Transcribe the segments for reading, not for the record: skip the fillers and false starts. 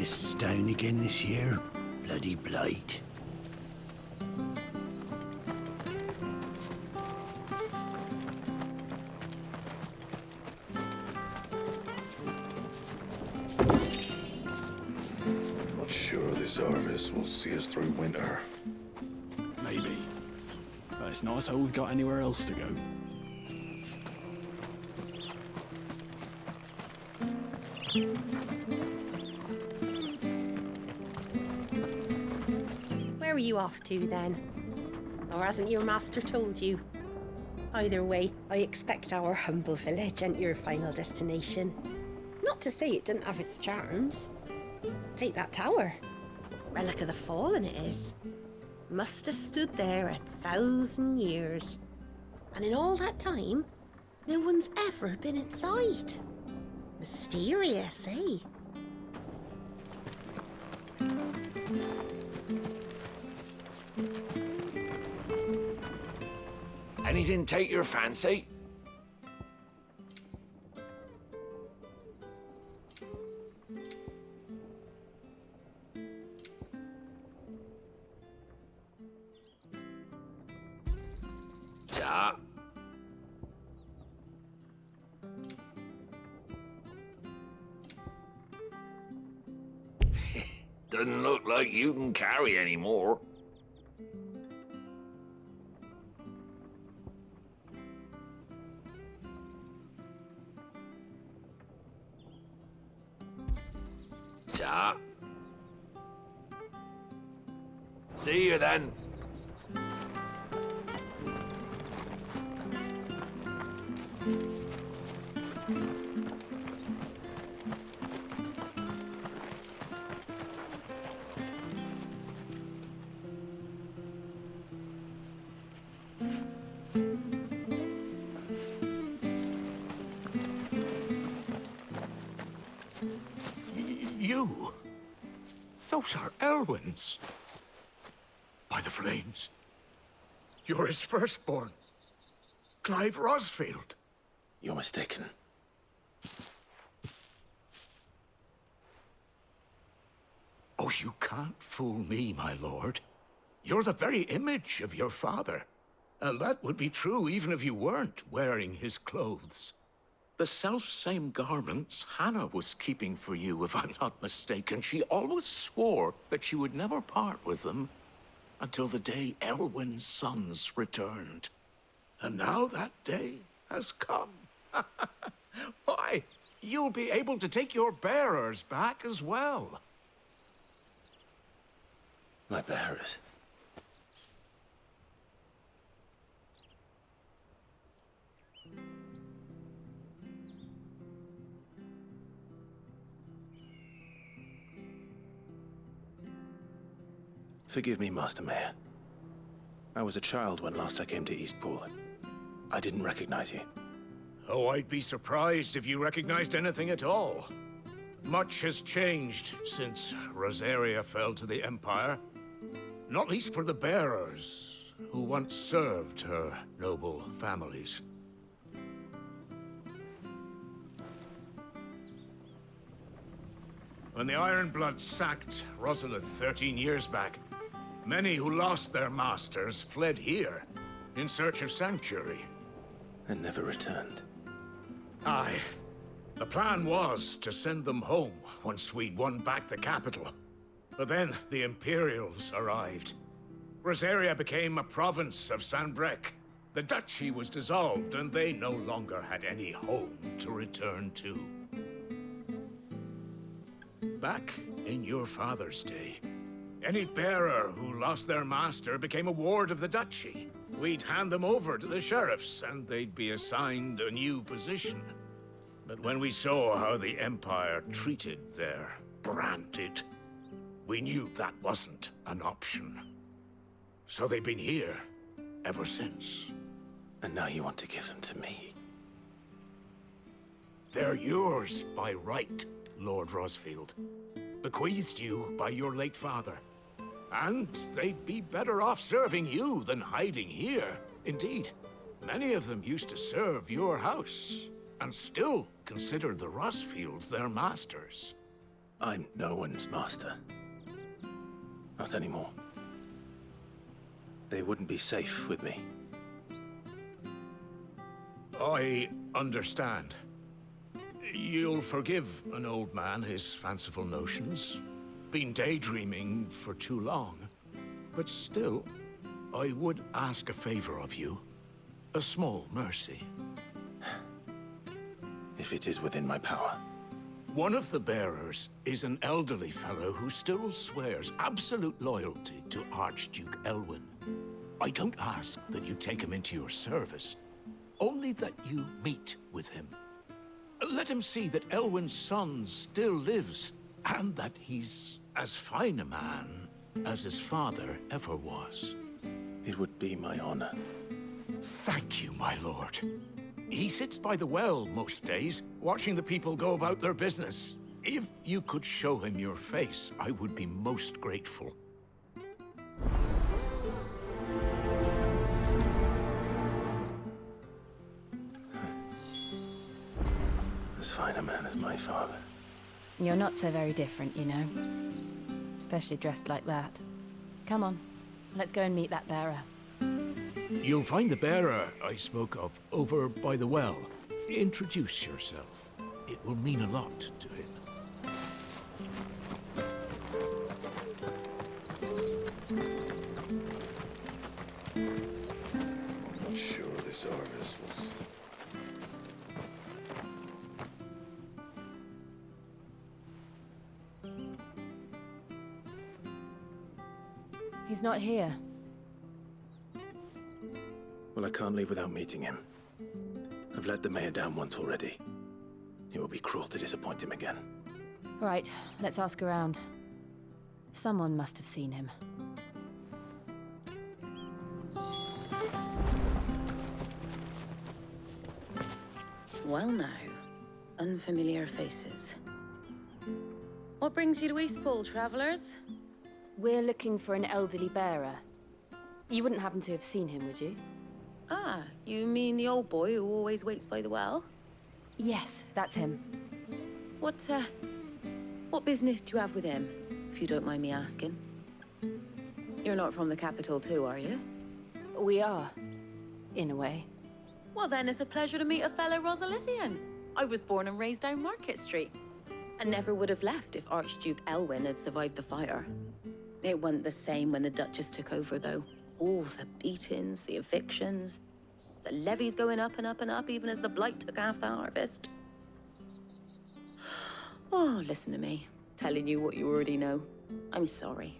harvest's down again this year. Bloody blight. Not sure this harvest will see us through winter. Maybe. But it's not as though we've got anywhere else to go. Where are you off to, then? Or hasn't your master told you? Either way, I expect our humble village ain't your final destination. Not to say it didn't have its charms. Take that tower. Relic of the Fallen it is. Must have stood there 1,000 years. And in all that time, no one's ever been inside. Mysterious, eh? Anything take your fancy? Yeah. Doesn't look like you can carry any more. Yeah. See you then. You? Those are Elwyn's. By the flames. You're his firstborn. Clive Rosfield. You're mistaken. Oh, you can't fool me, my lord. You're the very image of your father. And that would be true even if you weren't wearing his clothes. The self-same garments Hannah was keeping for you, if I'm not mistaken. She always swore that she would never part with them until the day Elwyn's sons returned. And now that day has come. Why, you'll be able to take your bearers back as well. My bearers. Forgive me, Master Mayor. I was a child when last I came to Eastpool. I didn't recognize you. Oh, I'd be surprised if you recognized anything at all. Much has changed since Rosaria fell to the Empire. Not least for the bearers, who once served her noble families. When the Ironbloods sacked Rosalith 13 years back, many who lost their masters fled here in search of sanctuary. And never returned. Aye. The plan was to send them home once we'd won back the capital. But then the Imperials arrived. Rosaria became a province of Sanbreque. The duchy was dissolved, and they no longer had any home to return to. Back in your father's day, any bearer who lost their master became a ward of the duchy. We'd hand them over to the sheriffs, and they'd be assigned a new position. But when we saw how the Empire treated their branded, we knew that wasn't an option. So they've been here ever since. And now you want to give them to me? They're yours by right, Lord Rosfield. Bequeathed you by your late father. And they'd be better off serving you than hiding here. Indeed, many of them used to serve your house, and still considered the Rosfields their masters. I'm no one's master. Not anymore. They wouldn't be safe with me. I understand. You'll forgive an old man his fanciful notions. Been daydreaming for too long. But still, I would ask a favor of you. A small mercy. If it is within my power. One of the bearers is an elderly fellow who still swears absolute loyalty to Archduke Elwyn. I don't ask that you take him into your service, only that you meet with him. Let him see that Elwyn's son still lives, and that he's as fine a man as his father ever was. It would be my honor. Thank you, my lord. He sits by the well most days, watching the people go about their business. If you could show him your face, I would be most grateful. As fine a man as my father. You're not so very different, you know. Especially dressed like that. Come on, let's go and meet that bearer. You'll find the bearer I spoke of over by the well. Introduce yourself. It will mean a lot to him. I'm not sure this harvest was... He's not here. Well, I can't leave without meeting him. I've let the mayor down once already. It will be cruel to disappoint him again. All right, let's ask around. Someone must have seen him. Well now, unfamiliar faces. What brings you to Eastpool, travelers? We're looking for an elderly bearer. You wouldn't happen to have seen him, would you? Ah, you mean the old boy who always waits by the well? Yes, that's him. What business do you have with him, if you don't mind me asking? You're not from the capital too, are you? We are, in a way. Well then, it's a pleasure to meet a fellow Rosalifian. I was born and raised down Market Street. And never would have left if Archduke Elwyn had survived the fire. It wasn't the same when the Duchess took over, though. All the beatings, the evictions, the levies going up and up and up, even as the blight took half the harvest. Oh, listen to me, telling you what you already know. I'm sorry.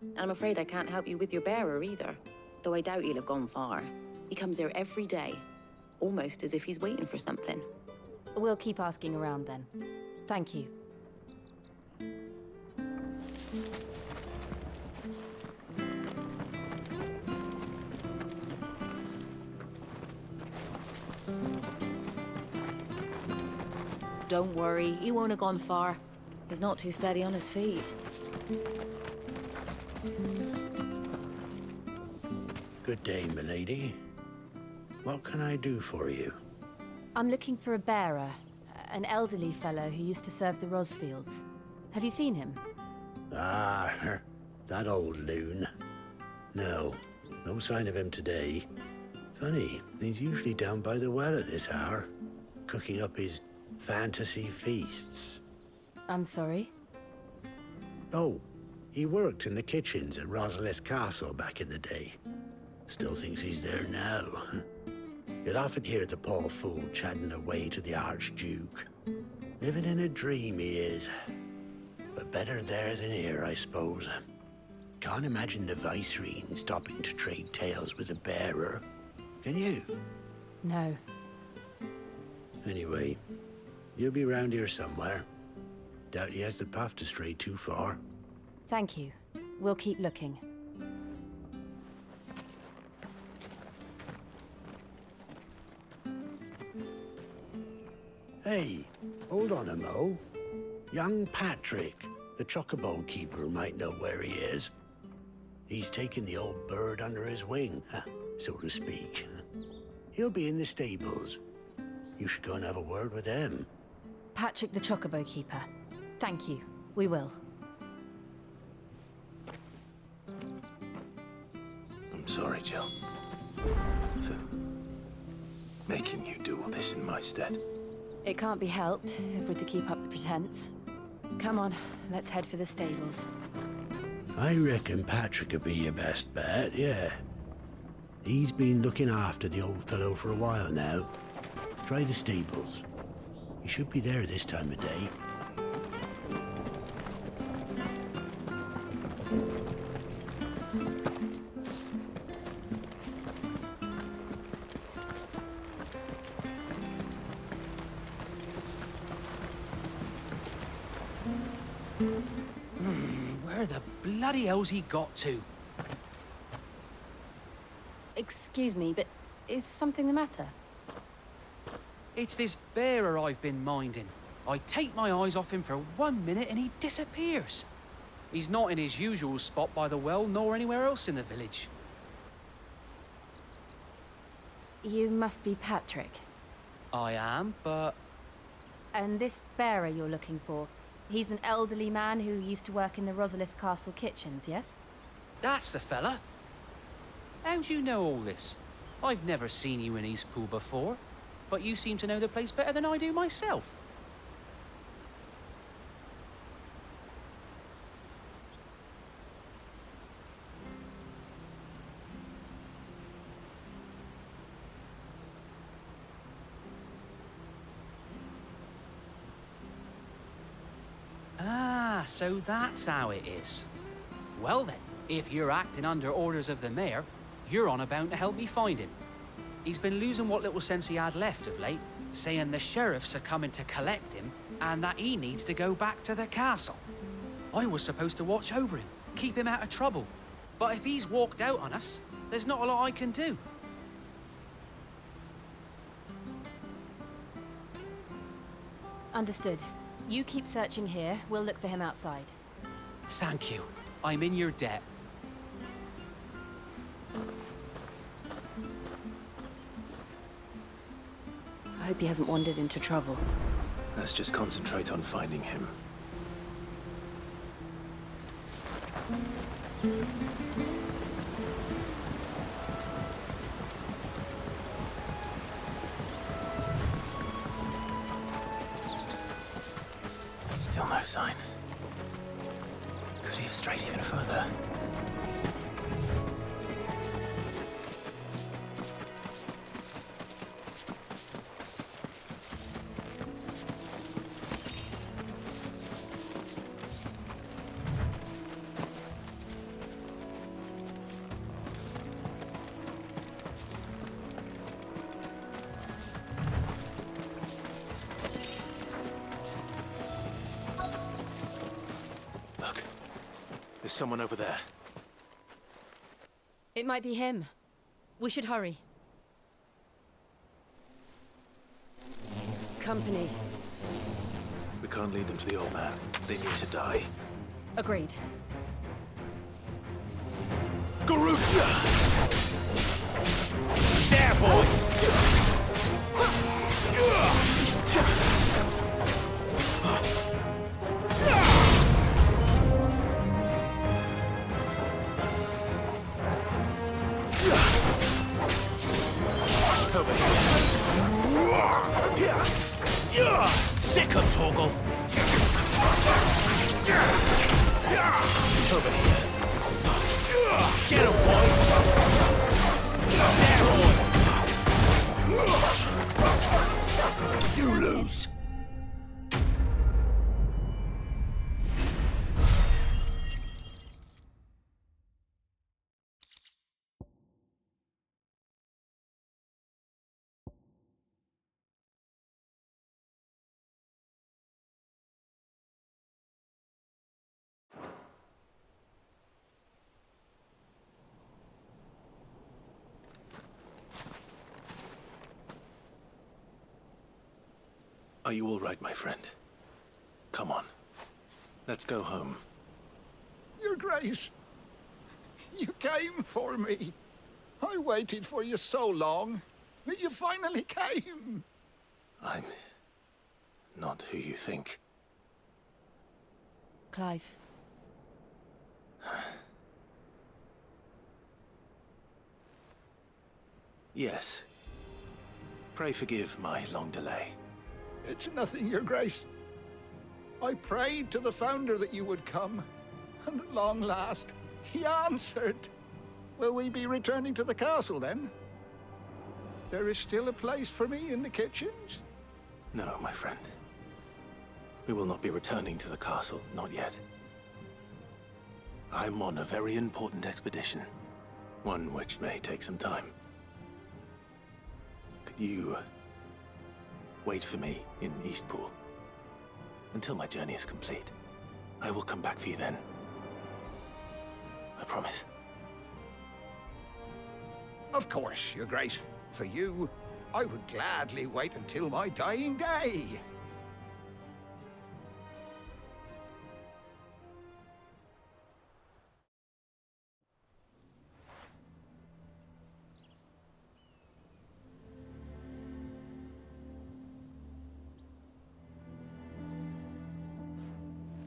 And I'm afraid I can't help you with your bearer either, though I doubt he'll have gone far. He comes here every day, almost as if he's waiting for something. We'll keep asking around then. Thank you. Don't worry, he won't have gone far. He's not too steady on his feet. Good day, milady. What can I do for you? I'm looking for a bearer, an elderly fellow who used to serve the Rosfields. Have you seen him? Ah, that old loon. No sign of him today. Funny, he's usually down by the well at this hour, cooking up his fantasy feasts. I'm sorry? Oh, he worked in the kitchens at Rosalith Castle back in the day. Still thinks he's there now. You'd often hear the poor fool chatting away to the Archduke. Living in a dream he is. But better there than here, I suppose. Can't imagine the Vicereine stopping to trade tales with a bearer. Can you? No. Anyway, you'll be round here somewhere. Doubt he has the path to stray too far. Thank you. We'll keep looking. Hey, hold on a mo. Young Patrick, the chocobo keeper, might know where he is. He's taken the old bird under his wing, so to speak. He'll be in the stables. You should go and have a word with him. Patrick the Chocobo Keeper. Thank you. We will. I'm sorry, Jill. For making you do all this in my stead. It can't be helped if we're to keep up the pretense. Come on, let's head for the stables. I reckon Patrick would be your best bet, yeah. He's been looking after the old fellow for a while now. Try the stables. He should be there this time of day. Where the bloody hell's he got to? Excuse me, but is something the matter? It's this bearer I've been minding. I take my eyes off him for 1 minute and he disappears. He's not in his usual spot by the well, nor anywhere else in the village. You must be Patrick. I am, but And this bearer you're looking for, he's an elderly man who used to work in the Rosalith Castle kitchens, yes? that's the fella. How do you know all this? I've never seen you in Eastpool before, but you seem to know the place better than I do myself. Ah, so that's how it is. Well then, if you're acting under orders of the mayor, you're on about to help me find him. He's been losing what little sense he had left of late, saying the sheriffs are coming to collect him and that he needs to go back to the castle. I was supposed to watch over him, keep him out of trouble. But if he's walked out on us, there's not a lot I can do. Understood. You keep searching here, we'll look for him outside. Thank you. I'm in your debt. I hope he hasn't wandered into trouble. Let's just concentrate on finding him. Still no sign. Could he have strayed even further? Look, there's someone over there. It might be him. We should hurry. Company. We can't lead them to the old man. They need to die. Agreed. Garufia! There, boy! Sick of Torgal! Over here. Get him, boy! There, boy! You lose. Are you all right, my friend? Come on. Let's go home. Your Grace, you came for me. I waited for you so long, but you finally came. I'm not who you think. Clive. Yes. Pray forgive my long delay. It's nothing, Your Grace. I prayed to the Founder that you would come, and at long last, he answered. Will we be returning to the castle, then? There is still a place for me in the kitchens? No, my friend. We will not be returning to the castle, not yet. I'm on a very important expedition, one which may take some time. Could you wait for me in Eastpool until my journey is complete? I will come back for you then. I promise. Of course, Your Grace. For you, I would gladly wait until my dying day.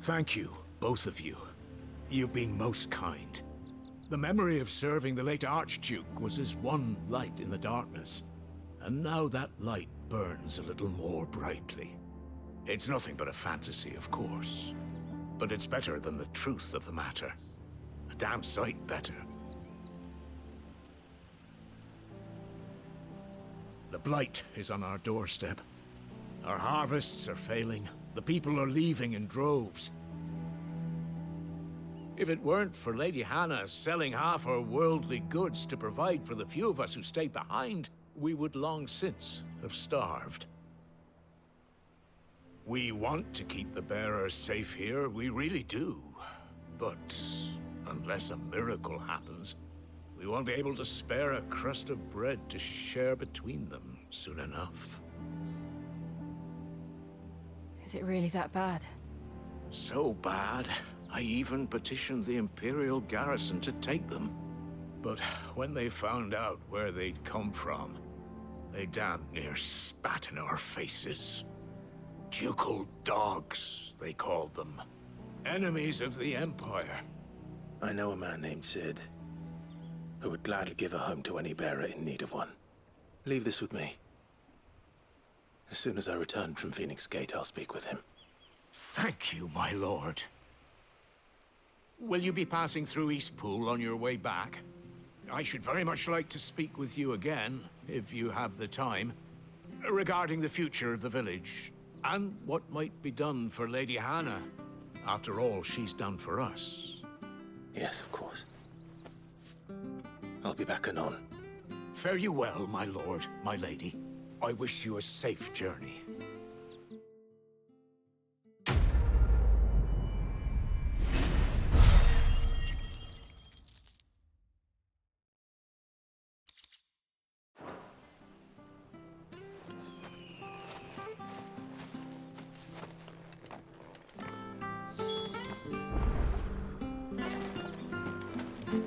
Thank you, both of you. You've been most kind. The memory of serving the late Archduke was as one light in the darkness, and now that light burns a little more brightly. It's nothing but a fantasy, of course, but it's better than the truth of the matter. A damn sight better. The Blight is on our doorstep. Our harvests are failing. The people are leaving in droves. If it weren't for Lady Hannah selling half her worldly goods to provide for the few of us who stayed behind, we would long since have starved. We want to keep the bearers safe here, we really do. But unless a miracle happens, we won't be able to spare a crust of bread to share between them soon enough. Is it really that bad? So bad, I even petitioned the Imperial garrison to take them. But when they found out where they'd come from, they damn near spat in our faces. Ducal dogs, they called them. Enemies of the Empire. I know a man named Cid, who would gladly give a home to any bearer in need of one. Leave this with me. As soon as I return from Phoenix Gate, I'll speak with him. Thank you, my lord. Will you be passing through Eastpool on your way back? I should very much like to speak with you again, if you have the time, regarding the future of the village, and what might be done for Lady Hannah, after all she's done for us. Yes, of course. I'll be back anon. Fare you well, my lord, my lady. I wish you a safe journey.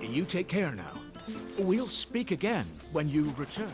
You take care now. We'll speak again when you return.